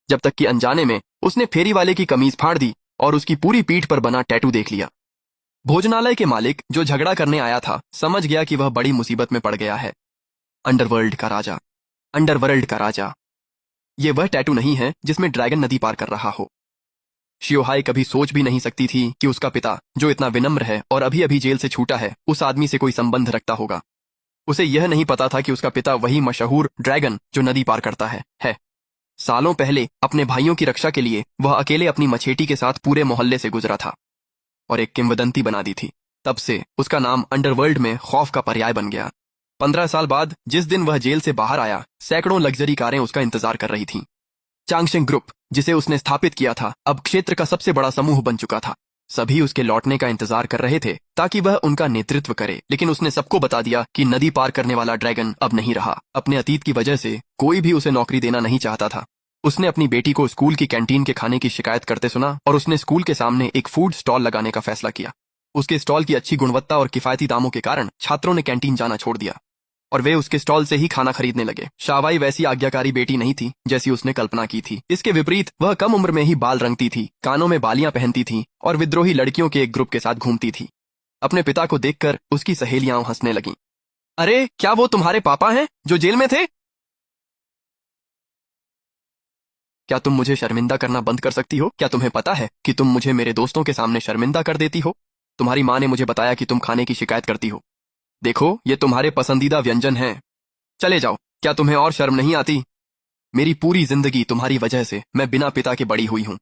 जब तक कि अनजाने में उसने फेरी वाले की कमीज फाड़ दी और उसकी पूरी पीठ पर बना टैटू देख लिया। भोजनालय के मालिक, जो झगड़ा करने आया था, समझ गया कि वह बड़ी मुसीबत में पड़ गया है। अंडरवर्ल्ड का राजा, अंडरवर्ल्ड का राजा। ये वह टैटू नहीं है जिसमें ड्रैगन नदी पार कर रहा हो। शियोहाई कभी सोच भी नहीं सकती थी कि उसका पिता, जो इतना विनम्र है और अभी अभी जेल से छूटा है, उस आदमी से कोई संबंध रखता होगा। उसे यह नहीं पता था कि उसका पिता वही मशहूर ड्रैगन जो नदी पार करता है। सालों पहले अपने भाइयों की रक्षा के लिए वह अकेले अपनी मछेटी के साथ पूरे मोहल्ले से गुजरा था और एक किंवदंती बना दी थी। तब से उसका नाम अंडरवर्ल्ड में खौफ का पर्याय बन गया। 15 साल बाद जिस दिन वह जेल से बाहर आया, सैकड़ों लग्जरी कारें उसका इंतजार कर रही थीं। चांगशेंग ग्रुप, जिसे उसने स्थापित किया था, अब क्षेत्र का सबसे बड़ा समूह बन चुका था। सभी उसके लौटने का इंतजार कर रहे थे ताकि वह उनका नेतृत्व करे, लेकिन उसने सबको बता दिया कि नदी पार करने वाला ड्रैगन अब नहीं रहा। अपने अतीत की वजह से कोई भी उसे नौकरी देना नहीं चाहता था। उसने अपनी बेटी को स्कूल की कैंटीन के खाने की शिकायत करते सुना और उसने स्कूल के सामने एक फूड स्टॉल लगाने का फैसला किया। उसके स्टॉल की अच्छी गुणवत्ता और किफायती दामों के कारण छात्रों ने कैंटीन जाना छोड़ दिया और वे उसके स्टॉल से ही खाना खरीदने लगे। शावाई वैसी आज्ञाकारी बेटी नहीं थी जैसी उसने कल्पना की थी। इसके विपरीत वह कम उम्र में ही बाल रंगती थी, कानों में बालियां पहनती थी और विद्रोही लड़कियों के एक ग्रुप के साथ घूमती थी। अपने पिता को देखकर उसकी सहेलियां हंसने लगीं। अरे, क्या वो तुम्हारे पापा हैं जो जेल में थे? क्या तुम मुझे शर्मिंदा करना बंद कर सकती हो? क्या तुम्हें पता है कि तुम मुझे मेरे दोस्तों के सामने शर्मिंदा कर देती हो? तुम्हारी माँ ने मुझे बताया कि तुम खाने की शिकायत करती हो। देखो, ये तुम्हारे पसंदीदा व्यंजन हैं। चले जाओ। क्या तुम्हें और शर्म नहीं आती? मेरी पूरी जिंदगी तुम्हारी वजह से मैं बिना पिता के बड़ी हुई हूँ।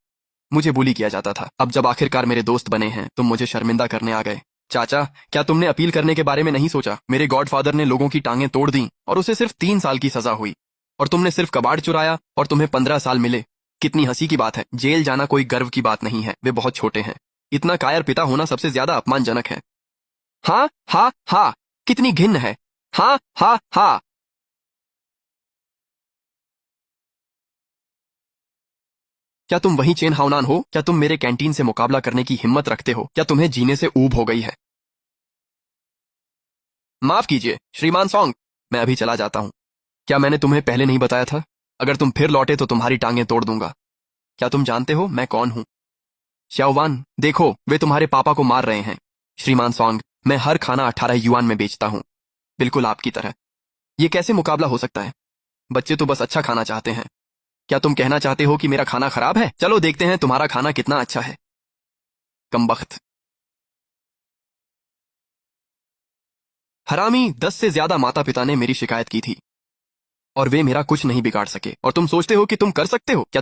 मुझे बुली किया जाता था। अब जब आखिरकार मेरे दोस्त बने हैं, तुम मुझे शर्मिंदा करने आ गए। चाचा, क्या तुमने अपील करने के बारे में नहीं सोचा? मेरे गॉडफादर ने लोगों की टांगें तोड़ दी और उसे सिर्फ 3 साल की सजा हुई, और तुमने सिर्फ कबाड़ चुराया और तुम्हें 15 साल मिले। कितनी हंसी की बात है। जेल जाना कोई गर्व की बात नहीं है, वे बहुत छोटे हैं। इतना कायर पिता होना सबसे ज्यादा अपमानजनक है। हाँ हाँ हाँ, कितनी घिन है। हाँ हाँ हाँ। क्या तुम वही चेन हाउनान हो? क्या तुम मेरे कैंटीन से मुकाबला करने की हिम्मत रखते हो? क्या तुम्हें जीने से ऊब हो गई है? माफ कीजिए श्रीमान सॉन्ग, मैं अभी चला जाता हूँ। क्या मैंने तुम्हें पहले नहीं बताया था? अगर तुम फिर लौटे तो तुम्हारी टांगें तोड़ दूंगा। क्या तुम जानते हो मैं कौन हूँ? श्याओवान, देखो, वे तुम्हारे पापा को मार रहे हैं। श्रीमान सॉन्ग, मैं हर खाना 18 युआन में बेचता हूँ, बिल्कुल आपकी तरह। ये कैसे मुकाबला हो सकता है? बच्चे तो बस अच्छा खाना चाहते हैं। क्या तुम कहना चाहते हो कि मेरा खाना खराब है? चलो देखते हैं तुम्हारा खाना कितना अच्छा है। कमबख्त। हरामी, 10 से ज्यादा माता पिता ने मेरी शिकायत की थी और वे मेरा कुछ नहीं बिगाड़ सके, और तुम सोचते हो कि तुम कर सकते हो? क्या